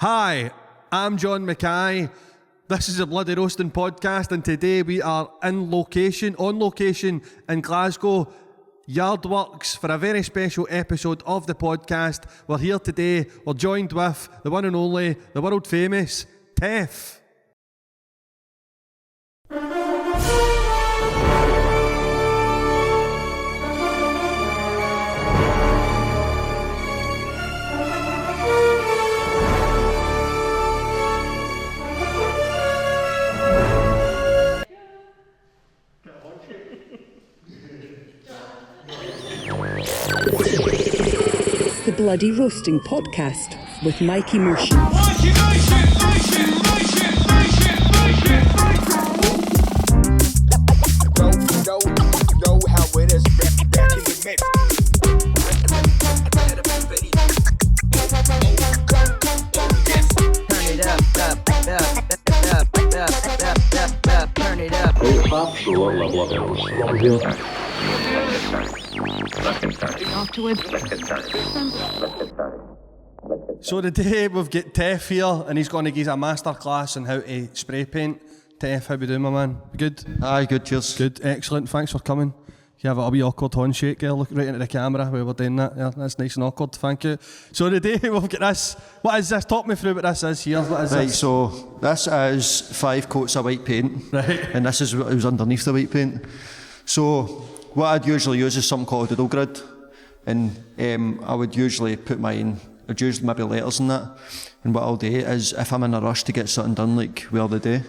Hi, I'm John Mackay. This is a Bloody Roasting podcast, and today we are on location in Glasgow, Yardworks, for a very special episode of the podcast. We're here today, we're joined with the one and only, the world famous, Tef. The Bloody Roasting Podcast with Mikey Motion. So today we've got Tef here, and he's going to give us a masterclass on how to spray paint. Tef, how we doing, my man? Good? Aye, good, cheers. Good, excellent, thanks for coming. You have a wee awkward handshake there, look right into the camera while we're doing that. Yeah, that's nice and awkward, thank you. So today we've got this. What is this? Talk me through what this is here. What is Right, this? so this is 5 coats of white paint. Right. And this is what was underneath the white paint. So what I'd usually use is something called a doodle grid. And I would usually put mine, I'd use maybe letters in that. And what I'll do is, if I'm in a rush to get something done, like the other day,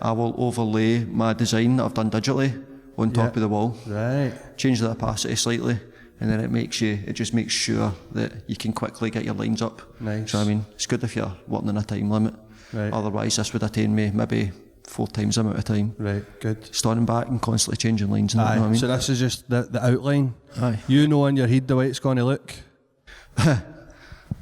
I will overlay my design that I've done digitally on top of the wall. Right. Change the opacity slightly, and then it just makes sure that you can quickly get your lines up. Nice. So I mean, it's good if you're working on a time limit. Right. Otherwise, this would attain me maybe 4 times the amount of time. Right, good. Standing back and constantly changing lines. And Aye, that, you know what I mean? so this is just the outline. Aye. You know in your head the way it's going to look.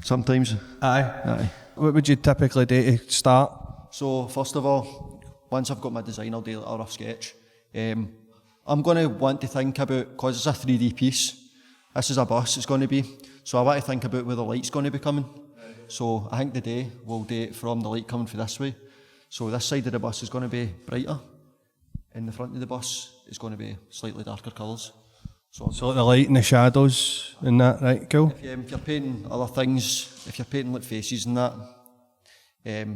Sometimes. Aye. What would you typically do to start? So first of all, once I've got my design, I'll do a rough sketch. I'm going to want to think about, because it's a 3D piece, this is a bus it's going to be, so I want to think about where the light's going to be coming. So I think today we'll do it from the light coming from this way. So this side of the bus is going to be brighter, and the front of the bus is going to be slightly darker colours. So like the light and the shadows and that, right, cool. if you're painting other things, if you're painting like faces and that,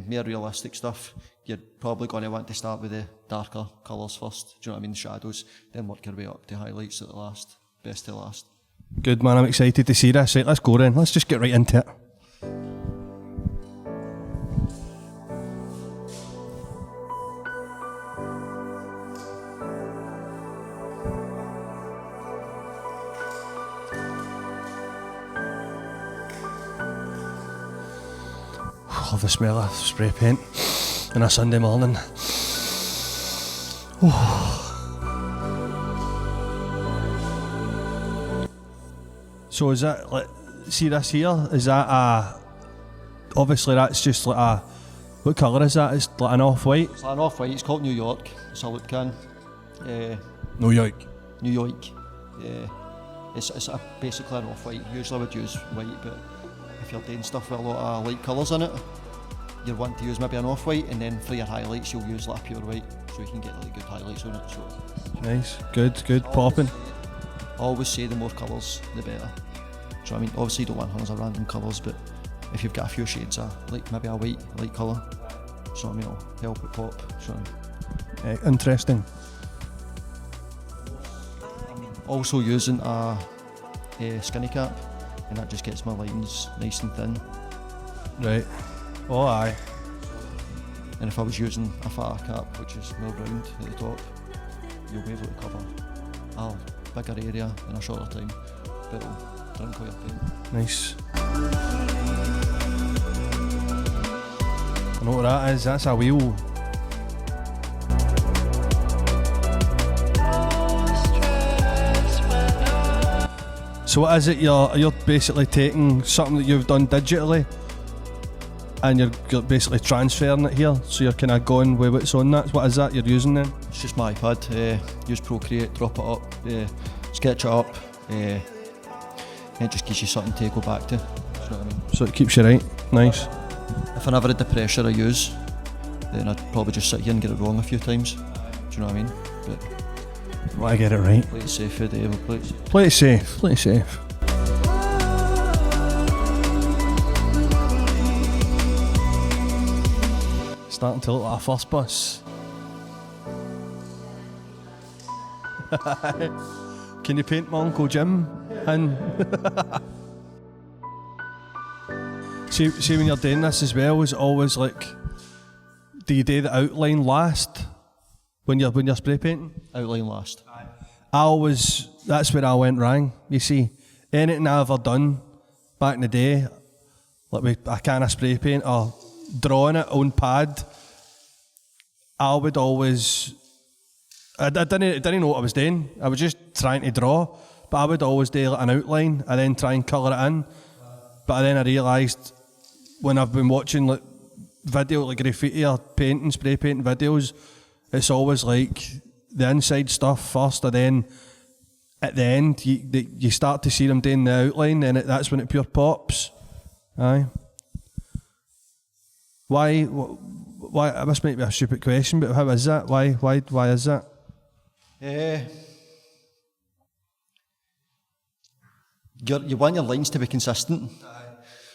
more realistic stuff, you're probably going to want to start with the darker colours first, do you know what I mean, the shadows, then work your way up to highlights at the last, best to last. Good man, I'm excited to see this. Right, let's go then, let's just get right into it. Love the smell of spray paint on a Sunday morning. So is that, like, see this here, is that obviously that's just like a, what colour is that? It's like an off-white? It's like an off-white, it's called New York, it's a look can. New York. New York, yeah. It's basically an off-white, usually I would use white, but if you're doing stuff with a lot of light colours in it, you'll want to use maybe an off-white, and then for your highlights you'll use like a pure white, so you can get like good highlights on it. So Nice, good, popping. I always say the more colours the better. So I mean, obviously you don't want hundreds of random colours, but if you've got a few shades of like maybe a white light colour, so I mean it'll help it pop. So Interesting. also using a skinny cap, and that just gets my lines nice and thin. Right. Oh aye. And if I was using a fatter cap, which is more round at the top, you'll be able to cover a bigger area in a shorter time, but it'll drink all your paint. Nice. I know what that is, that's a wheel. So what is it, you're basically taking something that you've done digitally and you're basically transferring it here, so you're kind of going with what's on that. What is that you're using then? It's just my iPad, use Procreate, drop it up, sketch it up, and it just gives you something to go back to. You know what I mean? So it keeps you right, nice. If if I never had the pressure I use, then I'd probably just sit here and get it wrong a few times. Do you know what I mean? But I get it right. play it safe for the day, we'll play it safe. Play it safe. Play it safe. Starting to look like a first bus. Can you paint my Uncle Jim? And see when you're doing this as well, is always like, do you do the outline last when you're spray painting? Outline last. That's where I went wrong. You see, anything I ever done back in the day, like with a can of spray paint or drawing it on pad, I would always, I didn't know what I was doing. I was just trying to draw, but I would always do like an outline and then try and colour it in. But then I realised when I've been watching like video, like graffiti or painting, spray painting videos, it's always like the inside stuff first, and then at the end you start to see them doing the outline, and that's when it pure pops. Aye. Why? This might be a stupid question, but how is that? Why is that? You want your lines to be consistent.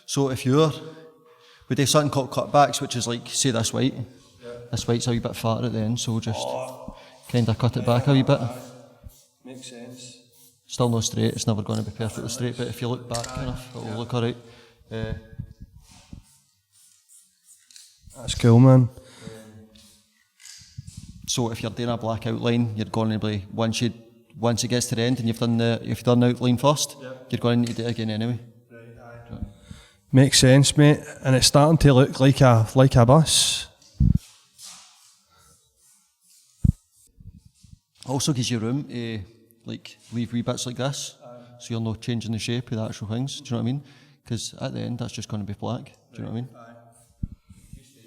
So if we do something called cutbacks, which is like, say this white. This white's a wee bit fatter at the end, so we'll just kind of cut it back a wee bit. Makes sense. Still no straight, it's never going to be perfectly straight, but if you look back enough, it will look alright. That's cool, man. So if you're doing a black outline, you're going to be, once it gets to the end and you've done the outline first, you're going to need to do it again anyway. Right. Makes sense, mate. And it's starting to look like a bus. Also gives you room to leave wee bits like this, so you're not changing the shape of the actual things. Do you know what I mean? Because at the end, that's just going to be black. Do you know what I mean?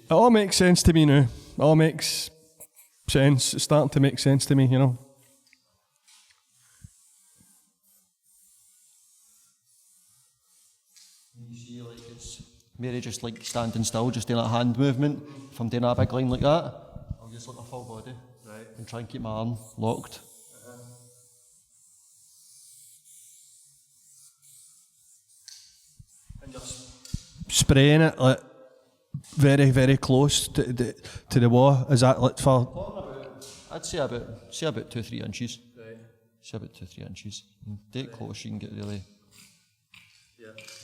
It all makes sense to me now. It all makes sense. It's starting to make sense to me, you know. You see, like, it's Mary just like standing still, just doing a hand movement. If I'm doing a big line like that, I'll just look a full body and try and keep my arm locked. And just spraying it like very, very close to the wall. Is that like for? I'd say about 2-3 inches. Right. Say about 2-3 inches. And do it close, you can get really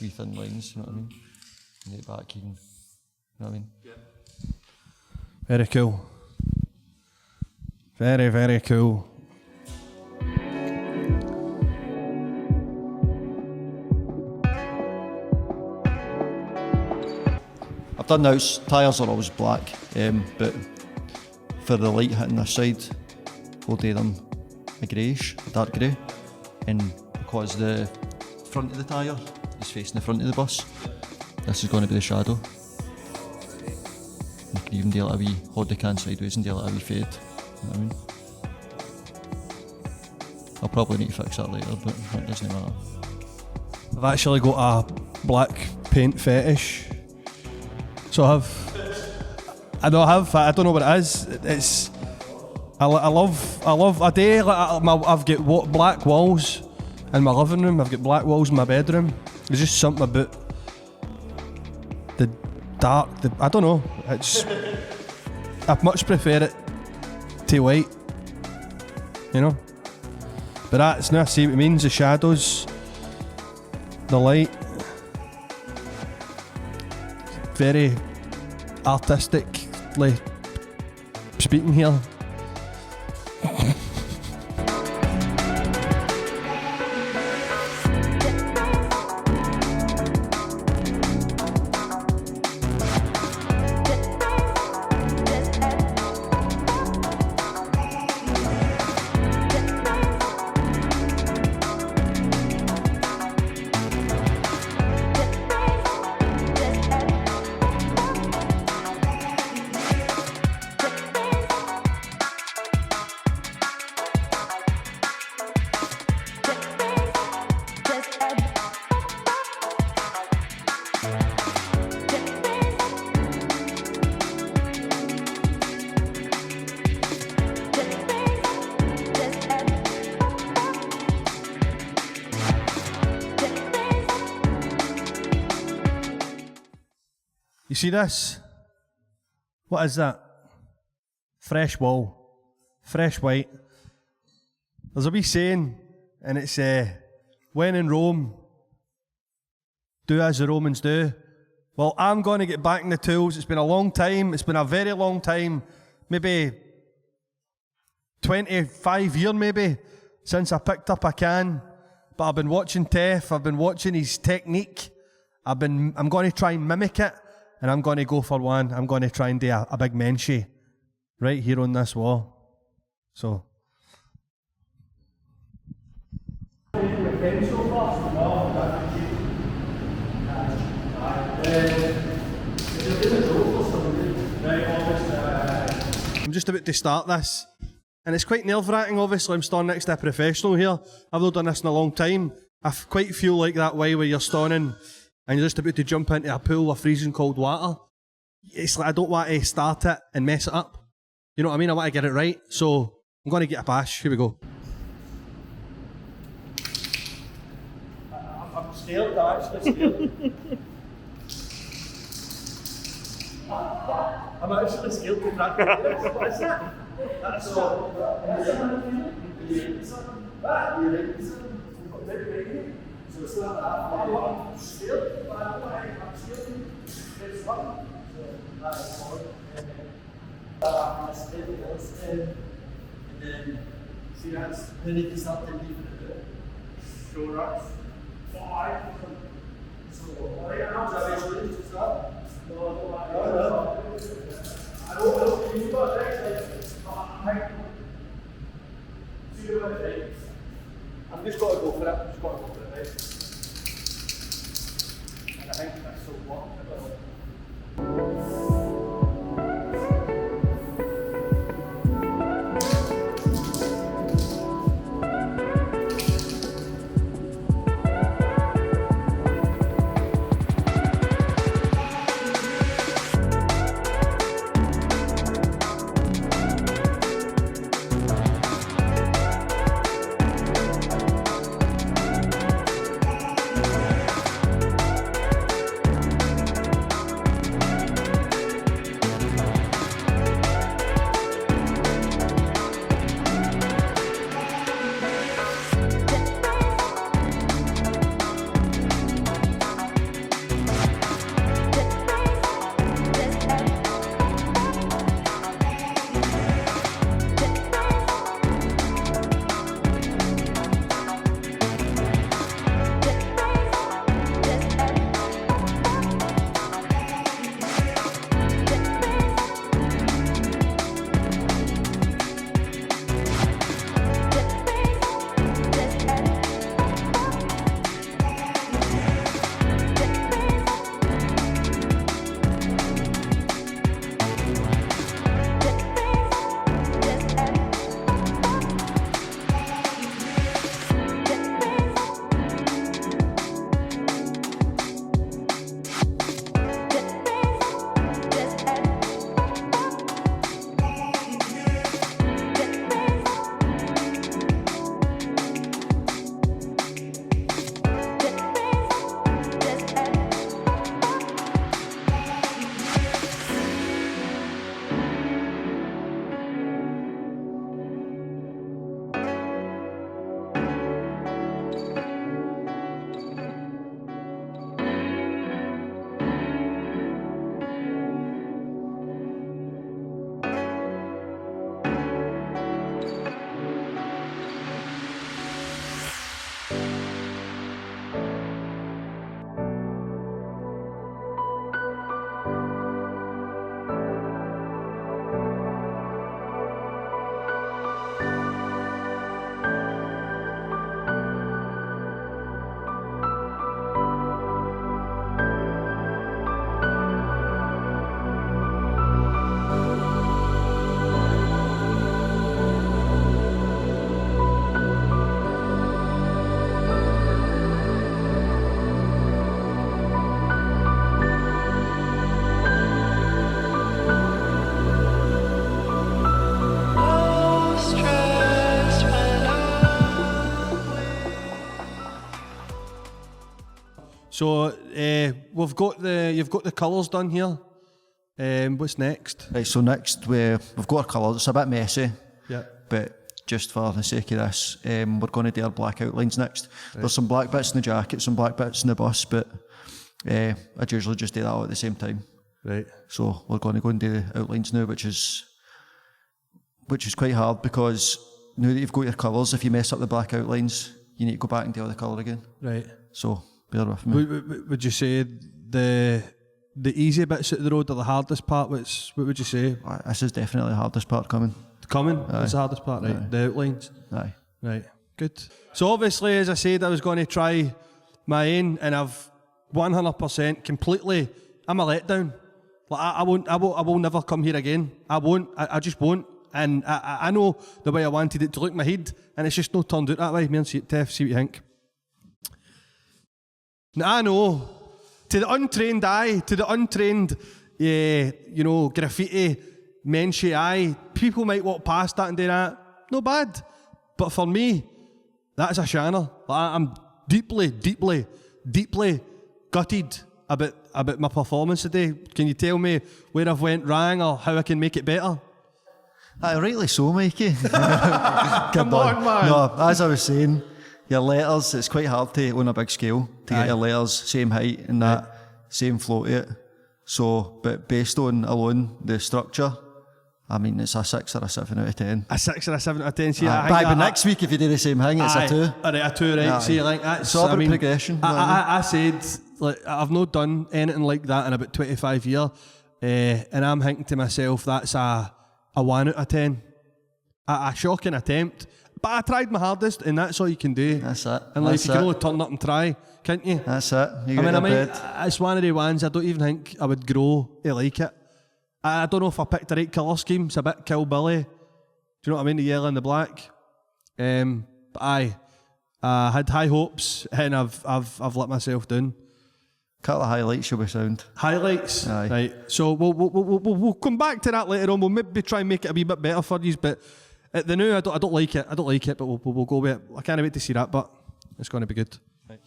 wee thin lines. You know what I mean? And get back, you can. You know what I mean? Yeah. Very cool. Very, very cool. I've done the house, tyres are always black, but for the light hitting this side, we'll do them a greyish, a dark grey, and because the front of the tyre is facing the front of the bus, this is going to be the shadow. You can even do like a wee hold the can sideways and do like a wee fade. You know what I mean? I'll probably need to fix that later, but it doesn't matter. I've actually got a black paint fetish. So I don't know what it is. It's I love a day like I've got black walls in my living room. I've got black walls in my bedroom. There's just something about the dark. I don't know. I much prefer it to white. You know. But that's now I see what it means. The shadows, the light. Very artistically speaking here. You see this? What is that? Fresh wool. Fresh white. There's a wee saying, and it's, when in Rome, do as the Romans do. Well, I'm going to get back in the tools. It's been a long time. It's been a very long time. Maybe 25 years maybe since I picked up a can. But I've been watching Tef. I've been watching his technique. I'm going to try and mimic it. And I'm going to go for one. I'm going to try and do a big menshi right here on this wall. So. I'm just about to start this, and it's quite nerve-wracking. Obviously, I'm standing next to a professional here. I've not done this in a long time. I quite feel like that way where you're standing and you're just about to jump into a pool of freezing cold water. It's like I don't want to start it and mess it up. You know what I mean? I want to get it right. So I'm going to get a bash. Here we go. I'm scared, actually scared. I'm actually scared to crack it. What is that? That's so. So it's not that. I'm scared, but I'm scared. It's fun. So that's hard. I stayed with us, and then see that's then you can start to leave it. Sure, that's 5. So right now, that's really just that. No. I don't know if you got next. See what it takes. I'm just got to go for it. Right? And I think that's so what. So you've got the colours done here. What's next? Right, so next we've got our colours. It's a bit messy, Yeah. but just for the sake of this, we're going to do our black outlines next. Right. There's some black bits in the jacket, some black bits in the bus, but I'd usually just do that all at the same time. Right. So we're going to go and do the outlines now, which is quite hard because now that you've got your colours, if you mess up the black outlines, you need to go back and do all the colour again. Right. So bear with me. Would you say the easy bits of the road are the hardest part? What would you say? This is definitely the hardest part coming. That's the hardest part, right? Aye. The outlines. Aye. Right. Good. So obviously, as I said, I was going to try my own, and I've 100% completely. I'm a letdown. Like I will never come here again. I won't. I just won't. And I know the way I wanted it to look in my head, and it's just not turned out that way. Me and Tef, see what you think. Now I know, to the untrained eye, to the untrained, graffiti, menschy eye, people might walk past that and do that. No bad. But for me, that's a shanner. Like, I'm deeply, deeply, deeply gutted about my performance today. Can you tell me where I've went wrong or how I can make it better? Rightly so, Mikey. Come on, man. No, as I was saying, your letters, it's quite hard to, on a big scale, to get Aye. your letters same height and that same flow to it. So, but based on alone the structure, I mean, it's a 6 or a 7 out of 10. A 6 or a 7 out of 10. See, But next week, if you do the same thing, it's a 2. All right, a 2, right? Aye. See, like that's It's all about progression. I said, like, I've not done anything like that in about 25 years, and I'm thinking to myself, that's a 1 out of 10. A shocking attempt, but I tried my hardest, and that's all you can do. That's it. And like, That's you can it. only turn up and try, can't you? That's it. You I mean, got your bed. it's one of the ones I don't even think I would grow to like it. I don't know if I picked the right colour scheme. It's a bit Kill Billy. Do you know what I mean? The yellow and the black. But I had high hopes, and I've let myself down. Couple of highlights should be sound. Highlights, Aye. right? So we'll come back to that later on. We'll maybe try and make it a wee bit better for you. But at the new, I don't like it. I don't like it. But we'll go with it. I can't wait to see that. But it's going to be good. Right.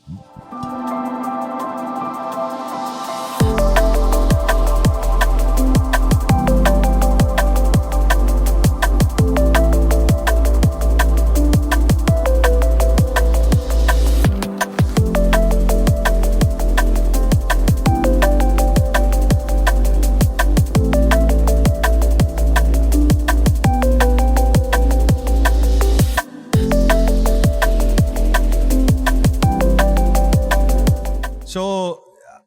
So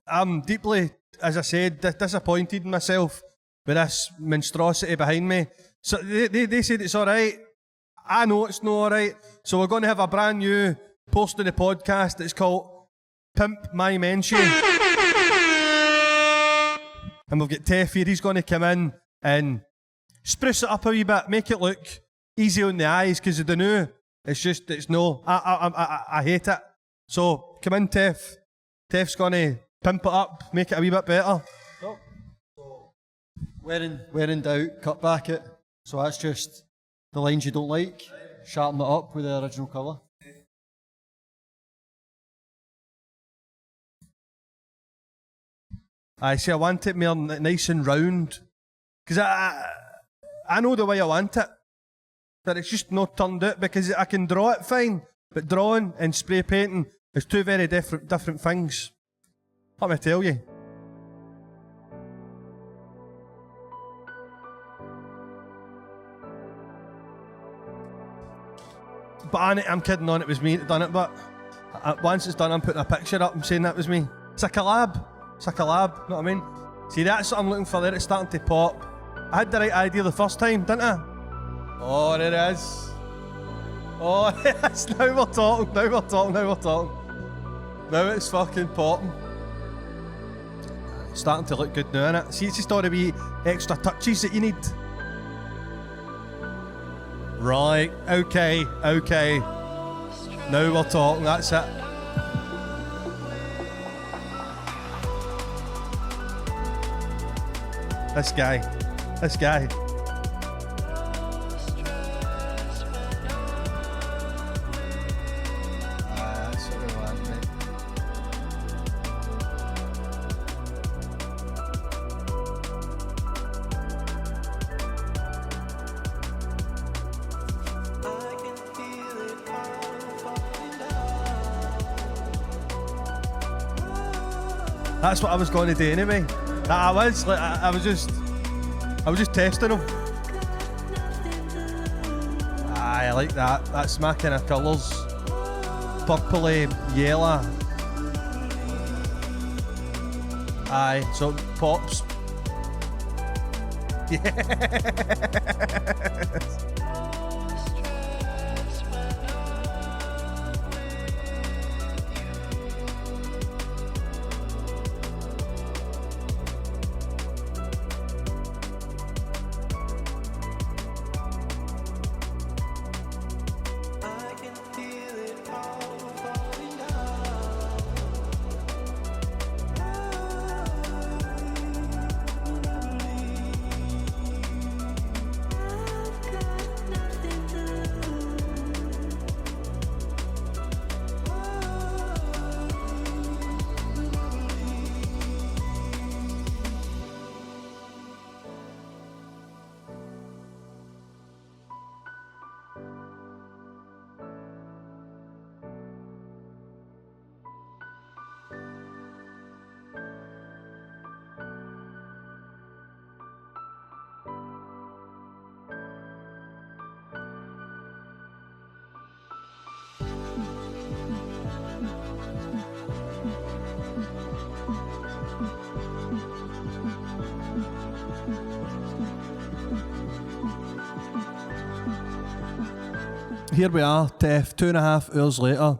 I'm deeply, as I said, disappointed in myself with this monstrosity behind me. So they said it's all right. I know it's not all right. So we're going to have a brand new post on the podcast that's called Pimp My Mention. And we've got Tef here. He's going to come in and spruce it up a wee bit, make it look easy on the eyes, because of the new. It's no. I hate it. So come in, Tef. Tef's going to pimp it up, make it a wee bit better. Where in doubt, cut back it. So that's just the lines you don't like. Sharpen it up with the original colour. I see, I want it more nice and round. Because I know the way I want it. But it's just not turned out, because I can draw it fine. But drawing and spray painting is two very different things. Let me tell you. But I'm kidding on, it was me that done it, but once it's done, I'm putting a picture up and saying that was me. It's a collab. It's a collab, you know what I mean? See, that's what I'm looking for there, it's starting to pop. I had the right idea the first time, didn't I? Oh, there it is. Oh, yes, now we're talking. Now it's fucking popping. It's starting to look good now, innit? See, it's just all the wee extra touches that you need. Right, okay. Now we're talking, that's it. This guy. That's what I want, mate. That's what I was going to do anyway. I was just testing him. Aye, I like that. That's my kind of colours. Purpley, yellow. Aye, so it pops. Yes. Here we are, Tef, 2.5 hours later,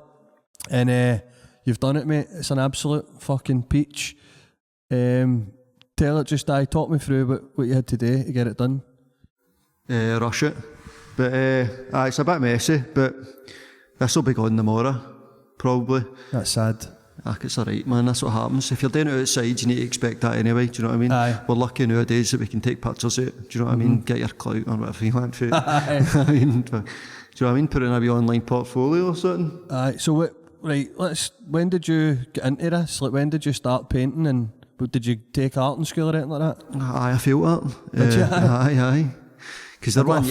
and you've done it, mate. It's an absolute fucking peach. Talk me through what you had today to get it done. Rush it. But it's a bit messy, but this will be gone tomorrow, probably. That's sad. It's alright, man, that's what happens. If you're doing it outside, you need to expect that anyway, do you know what I mean? Aye. We're lucky nowadays that we can take pictures of it, do you know what I mean? Get your clout or whatever you want for it. Aye. I mean, do you know what I mean? Put in a wee online portfolio or something. Aye, so when did you get into this? Like, when did you start painting, and did you take art in school or anything like that? Aye, I feel that. Did you? Aye. Because they're got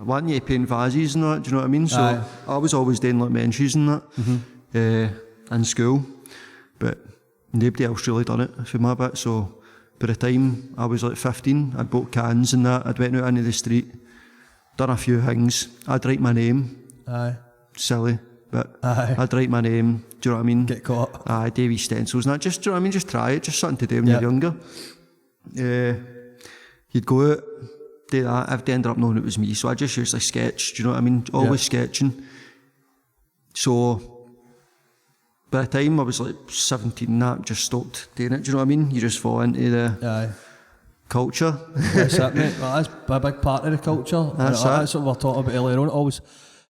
wanting you to paint vases and that, do you know what I mean? So Aye. I was always doing like benches and that in school, but nobody else really done it for my bit. So by the time I was like 15, I'd bought cans and that, I'd went out into the street, done a few things, I'd write my name. Aye. Silly, but Aye. I'd write my name, do you know what I mean? Get caught. Aye, Davy stencils and that, just, do you know what I mean? Just try it, just something to do when Yep. you're younger. You'd go out, do that, I've ended up knowing it was me, so I just usually sketch, do you know what I mean? Always sketching. So by the time I was like 17, that just stopped doing it, do you know what I mean? You just fall into the Aye. culture. That's it, mate. Well, that's a big part of the culture. That's That's what we were talking about earlier on. It always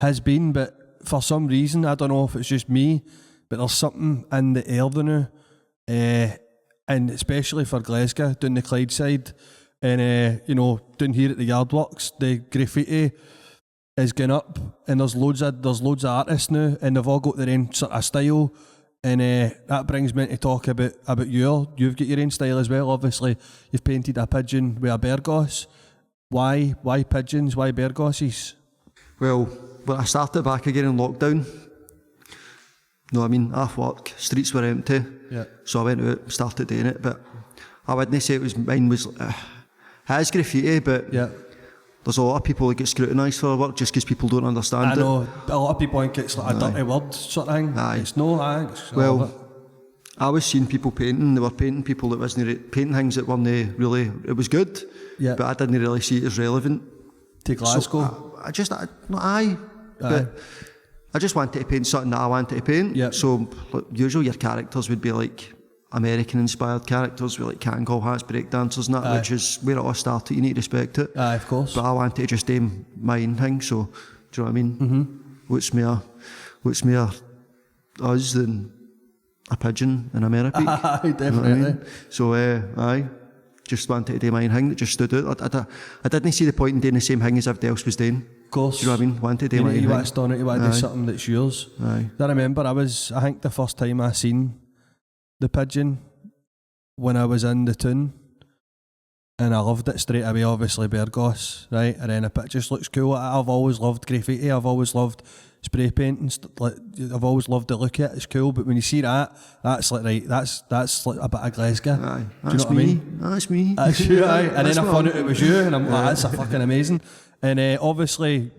has been, but for some reason, I don't know if it's just me, but there's something in the air now, and especially for Glasgow, down the Clyde side, and down here at the Yardworks, the graffiti is going up, and there's loads of artists now, and they've all got their own sort of style. And that brings me to talk about you've got your own style as well. Obviously, you've painted a pigeon with a bear goss. Why pigeons? Why bear gosses? Well, when I started back again in lockdown, off work, streets were empty. Yeah. So I went out, started doing it, but I wouldn't say mine was it is graffiti, but Yeah. there's a lot of people that get scrutinised for their work just because people don't understand I know a lot of people think it's like a dirty word sort of thing. Aye. It's no, I think it's all Well, of it. I was seeing people painting, they were painting people that wasn't painting things that weren't really, it was good, Yeah. but I didn't really see it as relevant. To Glasgow. So but I just wanted to paint something that I wanted to paint. Yeah. So like, usually your characters would be like American inspired characters with like Kangol hats, breakdancers and that, Aye. which is where it all started, you need to respect it. Aye, of course. But I wanted to just do my own thing, so do you know what I mean? Mm-hmm. What's more us than a pigeon in America? Aye, definitely. You know what I mean? So aye, just wanted to do my own thing that just stood out. I didn't see the point in doing the same thing as everybody else was doing. Of course. Do you know what I mean? Wanted to do my own You thing. want to stone it, you want to do Aye. something that's yours. Aye. I remember I think the first time I seen the pigeon when I was in the town, and I loved it straight away, obviously Bergos, right? And then if it just looks cool, I've always loved graffiti, I've always loved spray painting, I've always loved the look of it, it's cool, but when you see that, that's like, right, that's like a bit of Glasgow. Aye, do you know what I mean? That's me. That's you, aye. And then I found out it was you, and I'm like, Yeah. that's a fucking amazing. And obviously,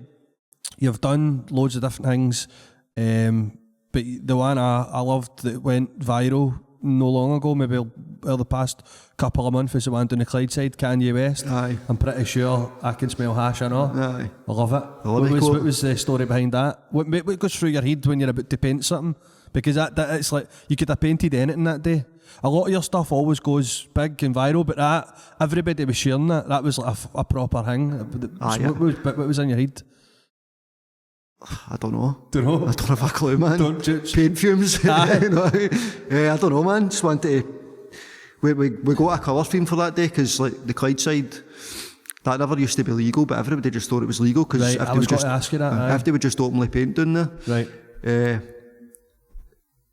you've done loads of different things, but the one I loved that went viral no long ago, maybe the past couple of months, is the one down the Clydeside, Kanye West. Aye. I'm pretty sure I can smell hash and all. Aye. I love it. What was the story behind that? What goes through your head when you're about to paint something? Because that it's like, you could have painted anything that day. A lot of your stuff always goes big and viral, but that, everybody was sharing that. That was like a proper thing. Aye, So what was in your head? I don't know. Don't know. I don't have a clue, man. Don't judge. Paint fumes. Aye. You know? I don't know, man. Just wanted to... We got a colour theme for that day, because like the Clydeside, that never used to be legal, but everybody just thought it was legal, because Right, I was going to ask you that. Aye. if they would just openly paint down there. Right.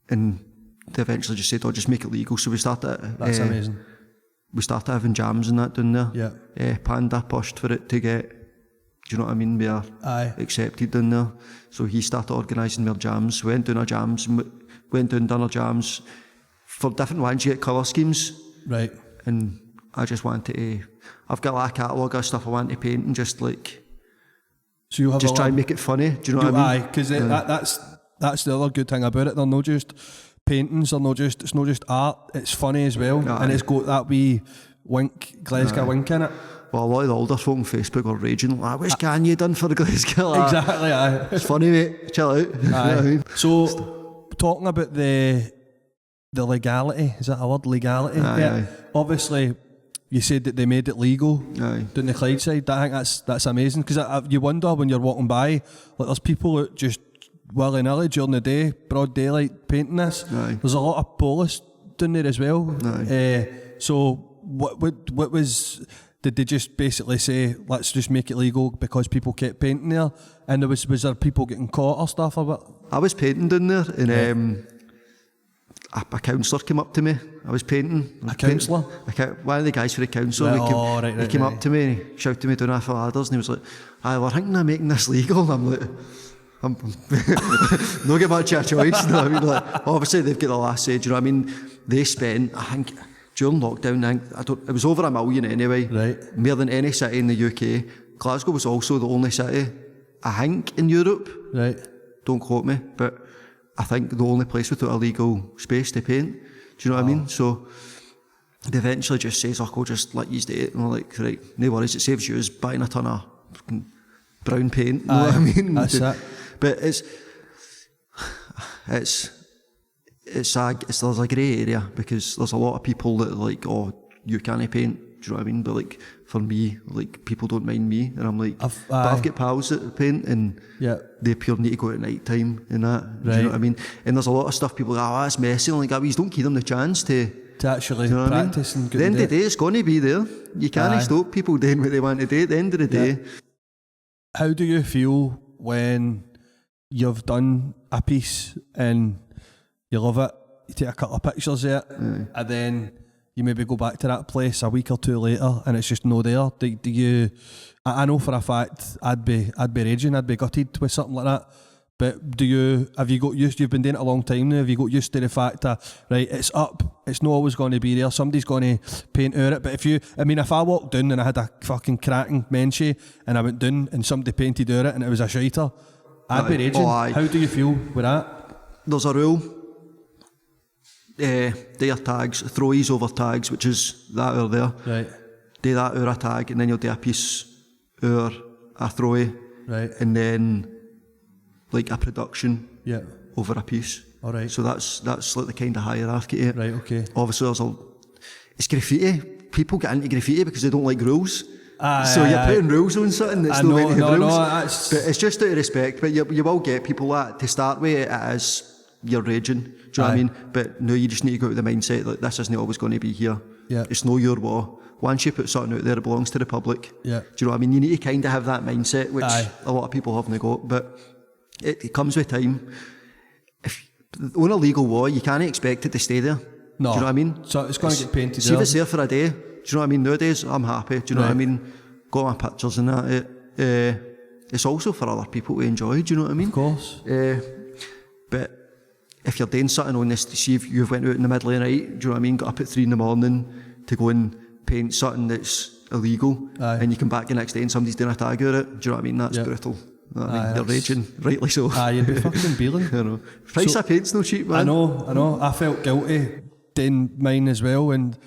And they eventually just said, just make it legal. So we started... That's amazing. We started having jams and that down there. Yeah. Panda pushed for it to get... Do you know what I mean? We are Aye. accepted down there. So he started organising their jams. We went down our jams, and done our jams. For different ones, you get colour schemes. Right. And I just wanted to... I've got like a catalogue of stuff I want to paint, and just like... So you have just try and make it funny. Do you know what I mean? Aye, because that's the other good thing about it. They're not just paintings, it's not just art, it's funny as well. Aye. And it's got that wee Glasgow wink in it. Well, a lot of the older folk on Facebook are raging, like, what's Kanye done for the Glasgow? Like, Exactly, aye. it's funny, mate. Chill out. You know what I mean? So, talking about the legality, is that a word, legality? Aye. Obviously, you said that they made it legal Aye. down the Clydeside. I think that's amazing, because you wonder when you're walking by, like there's people that just willy-nilly during the day, broad daylight, painting this. Aye. There's a lot of police down there as well. Aye. So what was... Did they just basically say, let's just make it legal because people kept painting there? And was there people getting caught or stuff or what? I was painting down there, and a councillor came up to me. I was painting. A councillor? One of the guys for the council. Right, he came up to me and he shouted me down off the ladders, and he was like, we're thinking of making this legal. And I'm like... I'm not giving much a choice. You know what I mean? Like, obviously, they've got the last say. Do you know what I mean? They spent, I think... During lockdown, it was over $1 million anyway. Right. More than any city in the UK. Glasgow was also the only city, I think, in Europe. Right. Don't quote me, but I think the only place without a legal space to paint. Do you know what I mean? So they eventually just says, I'll just let you do it. And we're like, right, no worries, it saves you buying a ton of brown paint. You know what I mean? That's it. But there's a grey area, because there's a lot of people that are like, you can't paint, do you know what I mean? But like, for me, like, people don't mind me, and I'm like, I've got pals that paint, and they pure need to go at night time and that, do you know what I mean? And there's a lot of stuff people go, that's messy, and like, we don't give them the chance to actually do you know practice. I mean? And at the end of the day, it's going to be there. You can't stop people doing what they want to do at the end of the day. How do you feel when you've done a piece and you love it, you take a couple of pictures of it, and then you maybe go back to that place a week or two later and it's just no there? Do you... I know for a fact I'd be raging, I'd be gutted with something like that. But have you got used, you've been doing it a long time now, have you got used to the fact that, right, it's up, it's not always going to be there, somebody's going to paint over it? But if I walked down and I had a fucking cracking Menchie and I went down and somebody painted over it and it was a shiter, I'd be raging. How do you feel with that? There's a rule. Their tags, throwies over tags, which is that or there. Right. Do that or a tag, and then you'll do a piece or a throwie. Right. And then like a production over a piece. All right. So that's like the kind of hierarchy to it. Right, okay. Obviously it's graffiti. People get into graffiti because they don't like rules. So you're putting rules on something that's not meant to have rules. But it's just out of respect. But you will get people that, to start with, it is you're raging. Do you know what I mean? But no, you just need to go out with the mindset that this isn't always going to be here. Yeah. It's no your war. Once you put something out there, it belongs to the public. Yeah. Do you know what I mean? You need to kind of have that mindset, which a lot of people haven't got. But it comes with time. If on a legal wall, you can't expect it to stay there. No. Do you know what I mean? So it's going to get painted. See if it's there for a day, you know what I mean? Nowadays, I'm happy. Do you know what I mean? Got my pictures and that. It's also for other people to enjoy. Do you know what I mean? Of course. But if you're doing something on this, see if you've went out in the middle of the night, do you know what I mean? Got up at 3 a.m. to go and paint something that's illegal, and you come back the next day and somebody's doing a tag out of it. Do you know what I mean? That's brutal. You know what I mean? They're raging, rightly so. You'd be fucking beeling. I know. Price of paint's no cheap, man. I know. I felt guilty doing mine as well, and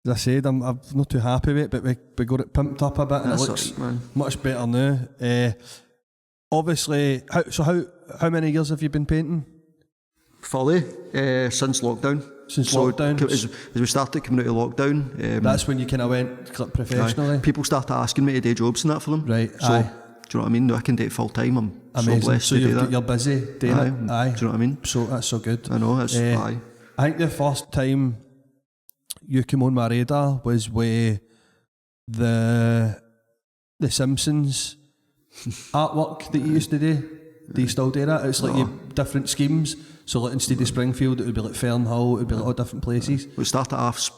as I said, I'm not too happy with it, but we got it pimped up a bit, and it looks much better now. Obviously, how many years have you been painting? Fully, since lockdown. Since lockdown? As we started coming out of lockdown. That's when you kind of went professionally? People started asking me to do jobs and that for them. Right, so, do you know what I mean? Now I can do it full time. I'm amazing. So blessed so to do that. You're busy doing it? Aye. Do you know what I mean? So that's so good. I know, aye. I think the first time you came on my radar was with the Simpsons artwork that you used to do. Do you still do that? It's like you different schemes. So like instead of Springfield, it would be like Fernhill, it would be like all different places. It started off,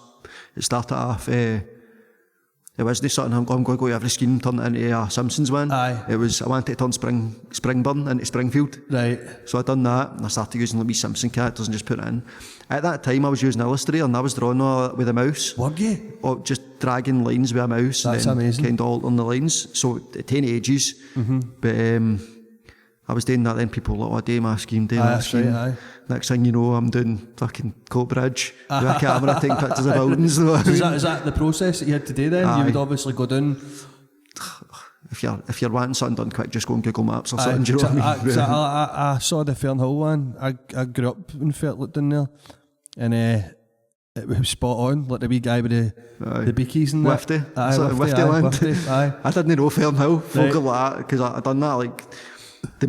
it wasn't something I'm going to go every scheme, turn it into a Simpsons one. Aye. It was, I wanted to turn Springburn into Springfield. Right. So I done that, and I started using like wee Simpson characters and just put it in. At that time I was using Illustrator and I was drawing with a mouse. Were you? Or just dragging lines with a mouse. That's and then amazing. Kind of altering the lines. So it took ages. But I was doing that, then people were like, oh, do my scheme, do my scheme. Right, Next thing you know, I'm doing fucking Coatbridge with a camera taking pictures of buildings. So is that the process that you had to do then? Aye. You would obviously go down. If you're wanting something done quick, just go on Google Maps or something. Do you know what I mean? I saw the Fernhill one. I grew up in Fairlook down there, and it was spot on. Like the wee guy with the beakies and that. Wifty. Wifty land. Wifty, aye. I didn't know Fernhill. Folk Right. like that, because I done that like the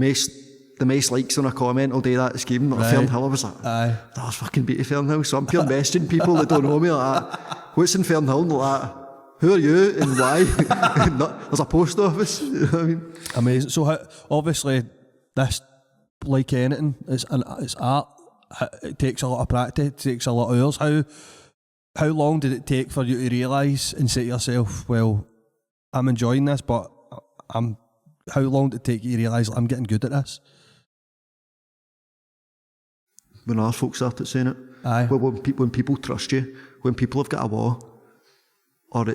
most likes on a comment will do that scheme. Like Right. Fernhill, I was like, Aye. that was fucking beauty Fernhill. So I'm pure messaging people that don't know me like that. What's in Fernhill? And they're like, who are you and why? There's a post office. You know what I mean? Amazing. So obviously, this, like anything, it's art. It takes a lot of practice. It takes a lot of hours. How long did it take for you to realise and say to yourself, well, I'm enjoying this, but how long did it take you to realise I'm getting good at this? When our folks started saying it. Aye. Well, when people trust you, when people have got a war, or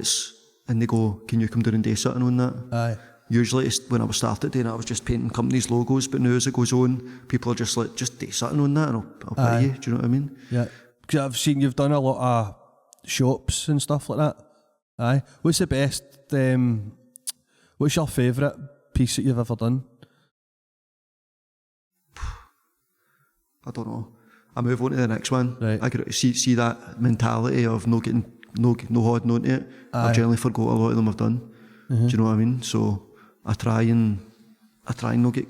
and they go, can you come down and do something on that? Aye. Usually when I was started doing it, I was just painting companies' logos, but now as it goes on, people are just like, just do something on that and I'll pay you. Do you know what I mean? Yeah. Because I've seen you've done a lot of shops and stuff like that. Aye. What's the best, what's your favourite piece that you've ever done? I don't know. I move on to the next one. Right. I could see that mentality of no holding on to it. Aye. I generally forgot a lot of them I've done. Do you know what I mean? So I try and not get.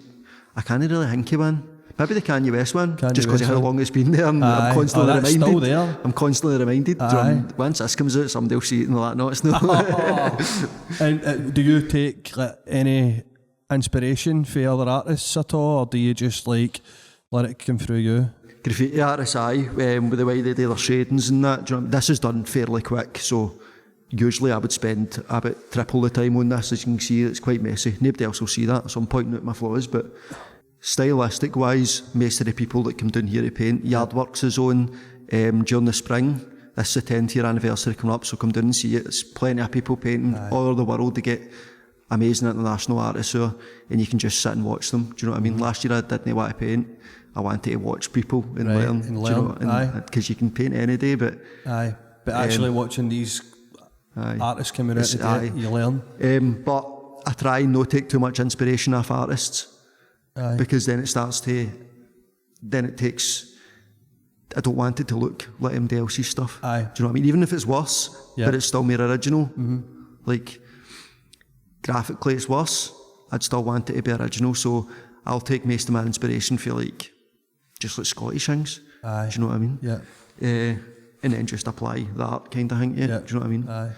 I can't really think of one. Maybe the Kanye West one, Kanye just because of West how one. long it's been there, and Aye. I'm constantly that's reminded. Still there. I'm constantly reminded. Aye. Once this comes out, somebody will see it and they're like, no, it's not. And do you take like, any inspiration for other artists at all, or do you just like let it come through you? Graffiti artists, aye, with the way they do their shadings and that. Do you know, this is done fairly quick, so usually I would spend about triple the time on this. As you can see, it's quite messy. Nobody else will see that, so I'm pointing out my flaws. But stylistic wise, most of the people that come down here to paint, Yardworks is on during the spring. This is the 10th year anniversary coming up, so come down and see it. There's plenty of people painting all over the world to get amazing international artists here, and you can just sit and watch them. Do you know what I mean? Last year I didn't want to paint. I wanted to watch people and Right, learn. and Do you know, learn, because you can paint any day, but But actually watching these artists coming out today, you learn. But I try and not take too much inspiration off artists, because then it starts to, I don't want it to look like MD else's stuff. Aye. Do you know what I mean? Even if it's worse, but it's still more original. Like, graphically it's worse, I'd still want it to be original, so I'll take most of my inspiration for like, just like Scottish things. Aye. Do you know what I mean? Yeah. And then just apply that kind of thing to it. Yeah. Do you know what I mean? Aye.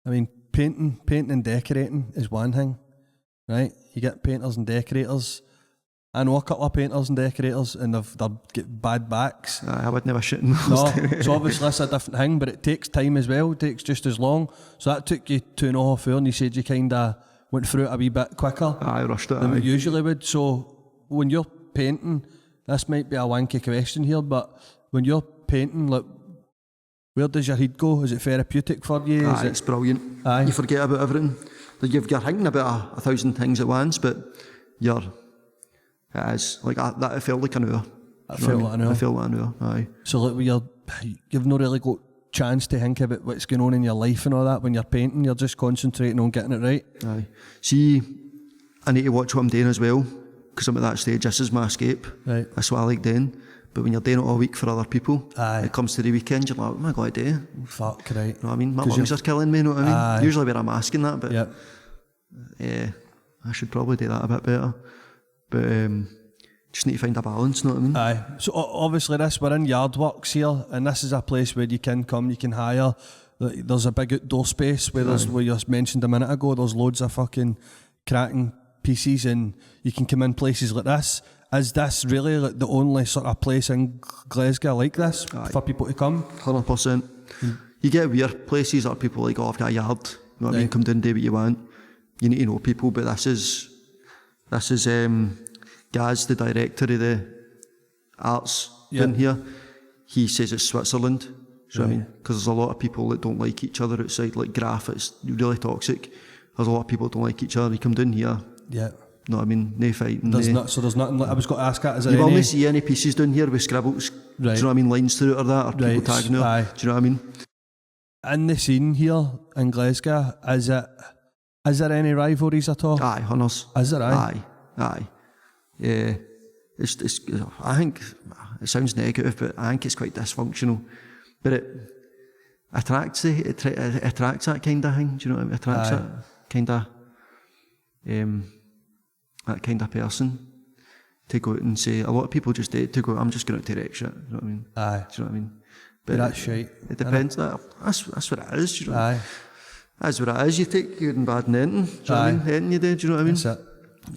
I mean, painting and decorating is one thing, right? You get painters and decorators. I know a couple of painters and decorators, and they've got bad backs. I would never shit in those. No, so obviously that's a different thing, but it takes time as well. It takes just as long. So that took you 2.5 hours, and you said you kind of went through it a wee bit quicker. I rushed it. Than we usually would. So when you're painting, this might be a wanky question here, but when you're painting, like, where does your head go? Is it therapeutic for you? It's brilliant. You forget about everything. Like you're thinking about 1,000 things at once, but it is like that. It felt like an hour. It felt like an hour. I felt like an hour. Aye. So like you've not really got chance to think about what's going on in your life and all that. When you're painting, you're just concentrating on getting it right. Aye. See, I need to watch what I'm doing as well, because I'm at that stage. This is my escape. Right. That's what I like doing. But when you're doing it all week for other people, it comes to the weekend, you're like, what am I going to do? Fuck, right. You know what I mean? My lungs are killing me, you know what I mean? Usually where I'm asking that, but I should probably do that a bit better. But just need to find a balance, you know what I mean? Aye. So obviously we're in Yardworks here, and this is a place where you can come, you can hire. There's a big outdoor space where you mentioned a minute ago, there's loads of fucking cracking pieces, and you can come in places like this. Is this really like the only sort of place in Glasgow like this for people to come? 100%. You get weird places that people like, oh, I've got a yard, you know what I mean? Come down, do what you want. You need to know people, but this is Gaz, the director of the arts in here. He says it's Switzerland. Do you know what I mean? Because there's a lot of people that don't like each other outside, like Graph, it's really toxic. There's a lot of people that don't like each other. You come down here. Yeah. You know what I mean? No fighting. So there's nothing. I was going to ask that. Is there you any? only see any pieces down here with scribbles. Do you know what I mean? Lines through it or that, or people tagging it. Do you know what I mean? In the scene here in Glasgow, is there any rivalries at all? Aye, hunters. Is there? Aye. Yeah. It's. I think it sounds negative, but I think it's quite dysfunctional. But it attracts that kind of thing. Do you know what I mean? It attracts that kind of. That kind of person to go out and say, a lot of people just did to go, I'm just going out to wreck shit, you know what I mean? Aye. Do you know what I mean? But that's shite. It depends. That's what it is, do you know? Aye. That's what it is. You take good and bad and anything, do you know what I mean? Anything you do, do you know what I mean? That's it.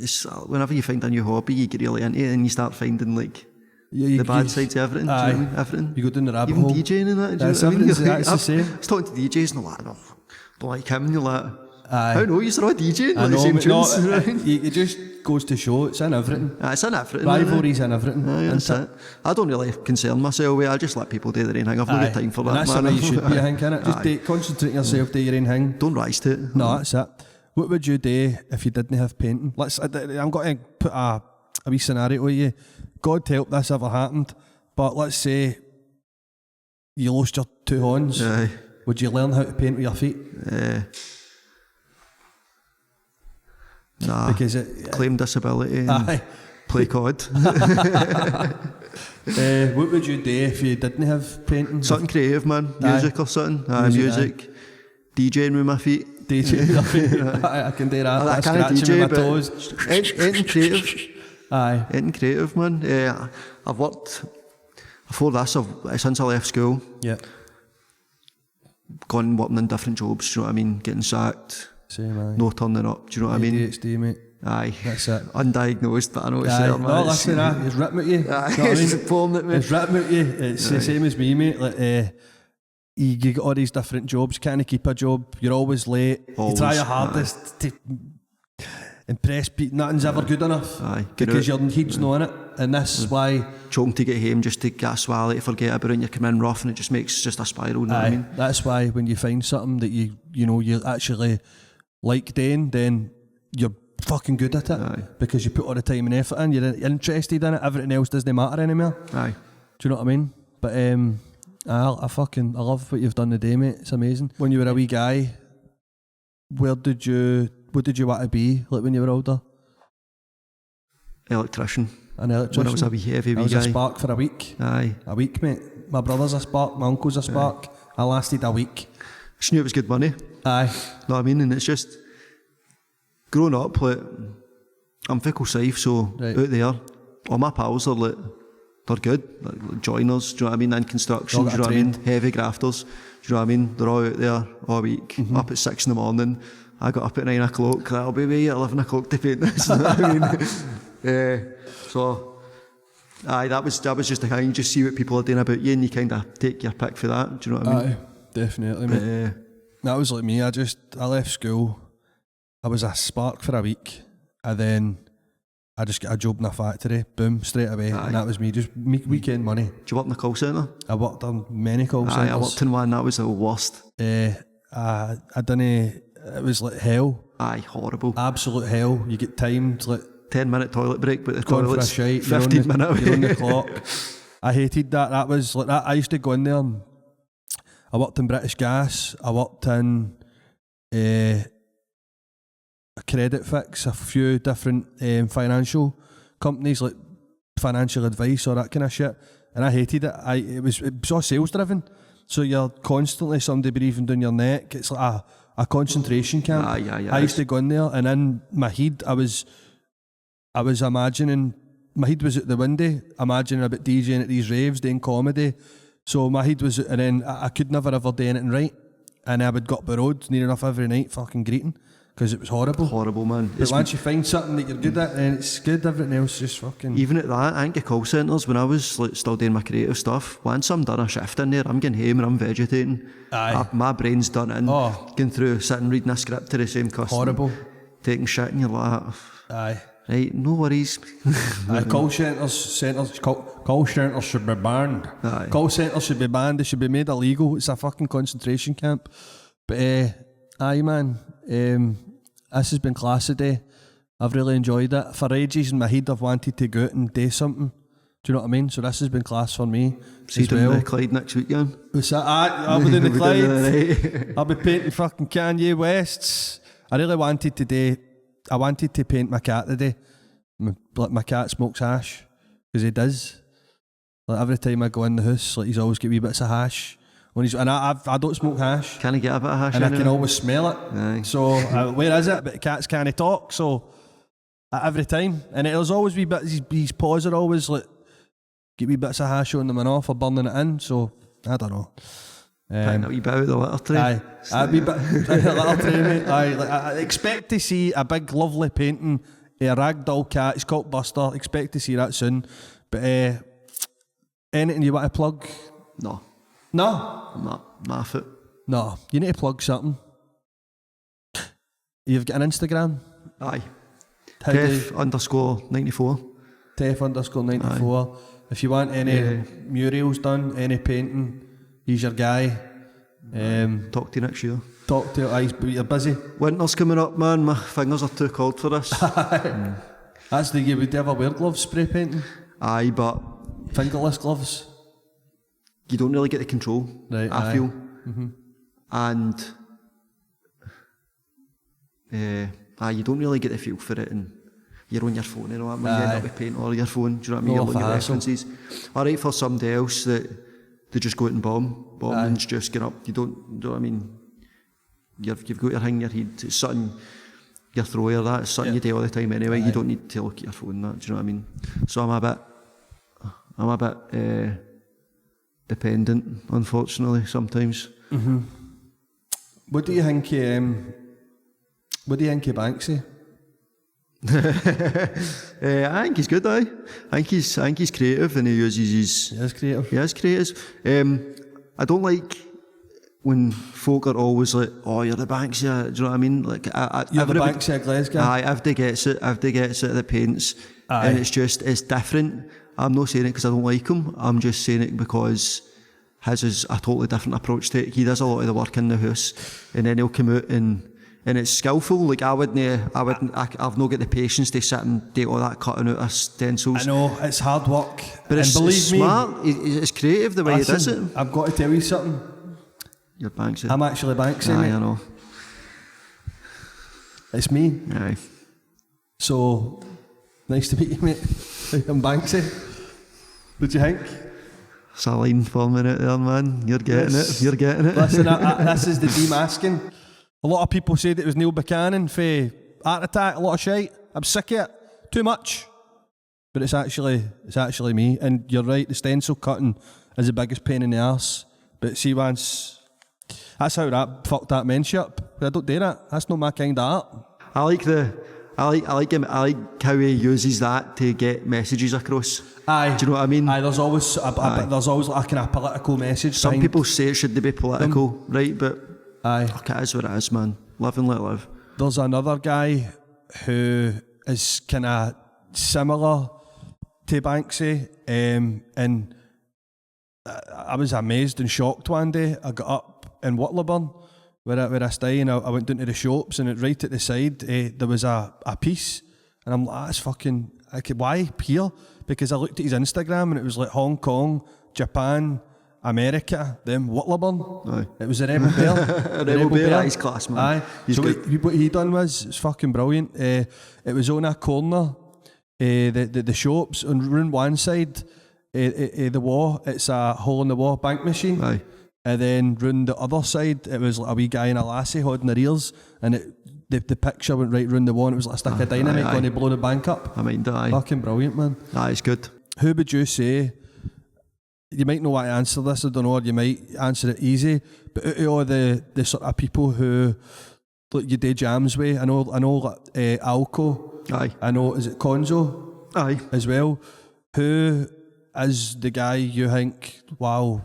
It's, whenever you find a new hobby, you get really into it and you start finding like the bad sides of everything, do you know what I mean? Everything. You go down the rabbit hole. Even DJing and that, do you know what I mean? That's the same. I was talking to DJs and they're like, oh, don't like him, and you're like, I know, you're all DJing, like the same tunes. It just goes to show, it's in everything. It's in everything. Rivalry's in everything. That's it. I don't really concern myself with it, I just let people do their own thing. I've not got time for that. That's the way you should be, I think, innit? Just concentrate yourself, do your own thing. Don't rise to it. No, that's it. What would you do if you didn't have painting? I'm going to put a wee scenario with you. God help this ever happened, but let's say you lost your two hands. Would you learn how to paint with your feet? Nah, because claim disability and play COD. What would you do if you didn't have painting? Something creative, man. Music or something. Music. DJing with my feet. DJing with your feet. I can do that. I can't DJ, with my toes. Anything creative. Anything creative, man. I've worked, before this, since I left school, gone working in different jobs, do you know what I mean? Getting sacked. Same, no turning up, do you know what I mean? ADHD, mate. Aye. That's it. Undiagnosed, but I know it's there, man. No, listen, it's written at you. It's pouring at me. It's written at you. It's the same as me, mate. Like, you get all these different jobs, can't keep a job, you're always late, you try your hardest to impress people, nothing's ever good enough. Because your head's not in it, and this is why... Choking to get home just to get a swallow, to forget about it, and you come in rough and it just makes just a spiral, you know what I mean? That's why when you find something that you actually like doing, then you're fucking good at it. Because you put all the time and effort in, you're interested in it, everything else doesn't matter anymore. Do you know what I mean? But I love what you've done today, mate. It's amazing. When you were a wee guy, what did you want to be like when you were older? Electrician. An electrician? When I was a wee heavy wee guy. I was a spark for a week. A week, mate. My brother's a spark, my uncle's a spark. I lasted a week. I just knew it was good money. Know what I mean? And it's just, growing up, like, I'm Fickle Scythe, so out there, all my pals are like, they're good, like joiners, do you know what I mean, in construction, do you know what I mean, heavy grafters, do you know what I mean, they're all out there all week, up at 6 in the morning, I got up at 9 o'clock, that'll be me at 11 o'clock to paint this, you know what I mean, So, aye, that was just a kind. You just see what people are doing about you, and you kind of take your pick for that. Do you know what I mean? Aye, definitely, mate. That was like me. I left school. I was a spark for a week, and then I just got a job in a factory. Boom, straight away, and that was me. Just weekend money. Did you work in a call centre? I worked on many call centres. I worked in one. That was the worst. I done it was like hell. Aye, horrible. Absolute hell. You get timed like 10-minute toilet break, but the going for a toilet's shite. 15 minutes. You're on the clock. I hated that. That was like that. I used to go in there. I worked in British Gas. I worked in a Credit Fix, a few different financial companies like financial advice or that kind of shit. And I hated it. It was all sales driven. So you're constantly somebody breathing down your neck. It's like a concentration camp. I used to go in there, and in my head I was imagining, my head was at the window, imagining about DJing at these raves, doing comedy. So my head was, and then I could never ever do anything right. And I would go up the road near enough every night fucking greeting, because it was horrible. Horrible, man. But once you find something that you're good at, then it's good, everything else just fucking... Even at that, I think the call centres, when I was like, still doing my creative stuff, once I'm done a shift in there, I'm getting home and I'm vegetating. Aye. My brain's done in. Going through, sitting reading a script to the same customer. Horrible. Taking shit and you're like, aye. Right, no worries. Call centres should be banned. Aye. Call centres should be banned. They should be made illegal. It's a fucking concentration camp. But aye, man. This has been class today. I've really enjoyed it. For ages in my head, I've wanted to go out and do something. Do you know what I mean? So this has been class for me. See you in the Clyde next weekend. What's that? I'll be doing the Clyde. I'll be painting fucking Kanye Wests. I really wanted to do... I wanted to paint my cat today. My cat smokes hash, because he does. Like every time I go in the house, like he's always got wee bits of hash. And I don't smoke hash. Can I get a bit of hash? And in I can always smell it. Aye. So where is it? But cats can't talk. So every time, and there's always wee bits. His paws are always like get wee bits of hash on them and off or burning it in. So I don't know. Putting a wee bit out of the litter tray. Aye, a wee bit litter tray, mate. Aye, like, I expect to see a big, lovely painting of a ragdoll cat. It's called Buster. Expect to see that soon. But anything you want to plug? No. No? I'm not maff it. No. You need to plug something. You've got an Instagram? Aye. Tef_94. Tef_94. If you want any murals done, any painting, he's your guy. Talk to you next year. Talk to you, but you're busy. Winter's coming up, man. My fingers are too cold for this. That's the... Would you ever wear gloves, spray painting? Aye, but... Fingerless gloves? You don't really get the control, right, I feel. Mm-hmm. And... you don't really get the feel for it, and you're on your phone and all that when you end up with paint or your phone, do you know what I mean? You're looking at references. Alright, for somebody else that they just go out and bombing's just get up. You know what I mean? You've got your thing in your head, it's something you're throwing or that, it's something you do all the time anyway. You don't need to look at your phone, that, do you know what I mean? So I'm a bit dependent, unfortunately, sometimes. Mm-hmm. What do you think of Banksy? I think he's good, I think he's creative, and he uses his... He is creative. He is creative. I don't like when folk are always like, oh, you're the Banksy, do you know what I mean? Like, you're the Banksy of Glasgow? Aye, everybody gets it that paints. Aye. And it's different. I'm not saying it because I don't like him, I'm just saying it because his is a totally different approach to it. He does a lot of the work in the house, and then he'll come out and it's skillful. Like I've not got the patience to sit and do all that cutting out of stencils. I know, it's hard work. But it's smart, it's creative the way he does it. I've got to tell you something. You're Banksy. I'm actually Banksy, Aye, mate. I know. It's me. Aye. So, nice to meet you, mate. I'm Banksy. What do you think? It's a line for a minute there, man. You're getting it. Listen, this is the demasking. A lot of people said it was Neil Buchanan for Art Attack, a lot of shite. I'm sick of it. Too much. But it's actually me. And you're right, the stencil cutting is the biggest pain in the arse. But see, once... That's how that fucked that mention up. But I don't do that. That's not my kind of art. I I like him. I like how he uses that to get messages across. Aye. Do you know what I mean? Aye, there's always there's always like a kind of political message. Some people say it shouldn't be political, right? But aye, fuck, it is what it is, man. Live and let live. There's another guy who is kind of similar to Banksy, and I was amazed and shocked one day. I got up in Whittleborough, where I stay, and I went down to the shops, and right at the side there was a piece, and I'm like, that's fucking, why here? Because I looked at his Instagram and it was like Hong Kong, Japan, America, then Whittleborough. Aye. It was a Rebel Bear. A Rebel Bear, that is class, man. Aye. He's so good. what he done was, it's fucking brilliant. It was on a corner, the shops, on round one side, the wall, it's a hole in the wall bank machine. Aye. And then round the other side, it was like a wee guy and a lassie holding their ears, and the picture went right round the wall, and it was like a stick of dynamite going to blow the bank up. I mean, aye. Fucking brilliant, man. Aye, it's good. Who would you say, you might know what to answer this, I don't know, or you might answer it easy, but out of all the sort of people who like you do jams with, I know Alco, Aye. I know, is it Conzo? Aye. As well. Who is the guy you think, wow,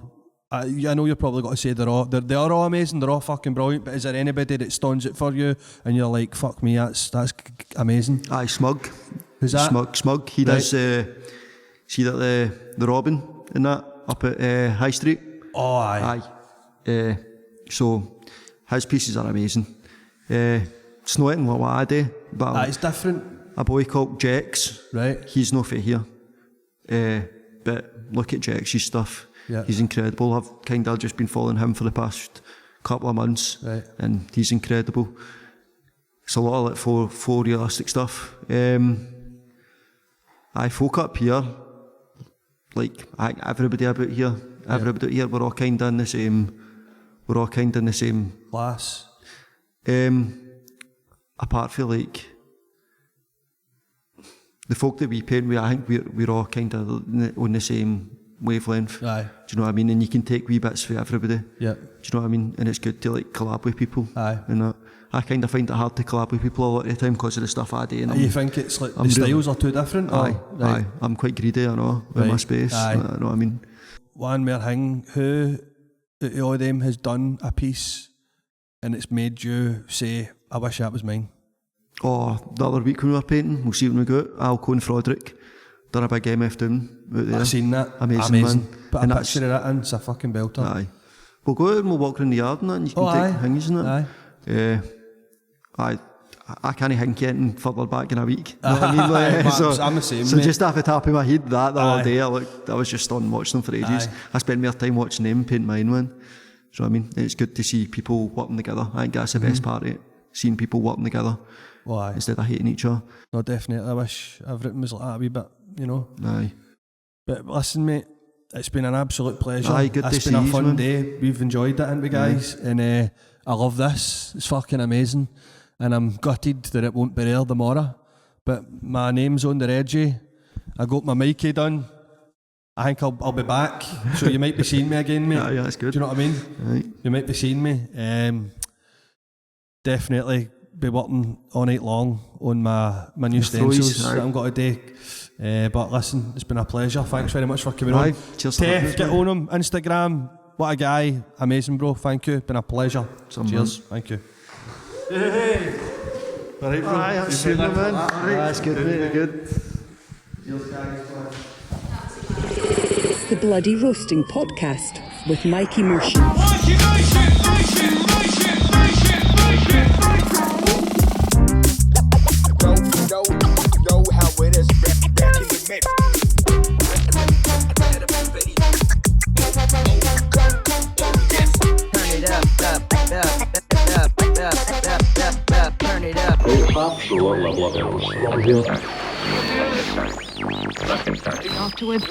I know you're probably got to say they are all amazing, they're all fucking brilliant, but is there anybody that stands it for you and you're like, fuck me, that's amazing? Aye, Smug. Who's that? Smug. He does, see that the Robin and that up at High Street? Oh, aye. Aye. So his pieces are amazing. It's not anything like what I do, but It's different. a boy called Jex, Right. he's no fair here. But look at Jex's stuff. Yeah. He's incredible. I've kind of just been following him for the past couple of months, Right. and he's incredible. It's a lot of like for realistic stuff. I folk up here, like everybody about here, everybody here, we're all kind of in the same. We're all kind of in the same Class. apart from like the folk that we paint with, I think we're all kind of on the same wavelength. Aye. Do you know what I mean? And you can take wee bits for everybody. Yeah. Do you know what I mean? And it's good to like collab with people. Aye. And that. I kind of find it hard to collab with people a lot of the time because of the stuff I do. And You think it's like I'm the really- styles are too different? Or- Aye, right. aye. I'm quite greedy, I know, with my Right. space. Aye. You know what I mean? One more thing, who out of all them has done a piece and it's made you say, I wish that was mine? Oh, the other week when we were painting, we'll see when we go out, Alco and Froderick done a big MF down out there. I've seen that. Amazing, man. Put And a that's- picture of that in, it's a fucking belter. Aye. We'll go out and we'll walk around the yard and that, and you can Oh, take aye. things and Aye. that. I can't think anything further back in a week. You know what I mean? Aye, Like, man, I'm the same, So mate. just off the top of my head, that the Aye. other day, I was just on watching them for ages. Aye. I spent more time watching them paint mine, man. So I mean, it's good to see people working together. I think that's the best part of it, seeing people working together Oh, aye. instead of hating each other. No, definitely. I wish everything was like that a wee bit, you know. Aye. But listen, mate, it's been an absolute pleasure. Aye, good It's to been see a fun yous, man. day. We've enjoyed it, haven't we, guys? And I love this. It's fucking amazing. And I'm gutted that it won't be there tomorrow. But my name's on the Reggie. I got my Mikey done. I think I'll be back. So you might be seeing me again, mate. Aye, that's good. Do you know what I mean? Aye. You might be seeing me. Definitely be working all night long on my new stencils aye. that I'm going to do. But listen, it's been a pleasure. Thanks very much for coming Aye, on. cheers to having Tef, us, get mate. on him. Instagram. What a guy. Amazing, bro. Thank you. Been a pleasure. Some Cheers. man. Thank you. Hey. All right, bro. Aye, that's good, man. That's good, mate. Good. Cheers, guys. The Bloody Roasting Podcast with Mikey Motion. Know how it is back in the mix. Turn it up, turn it up. Afterwards.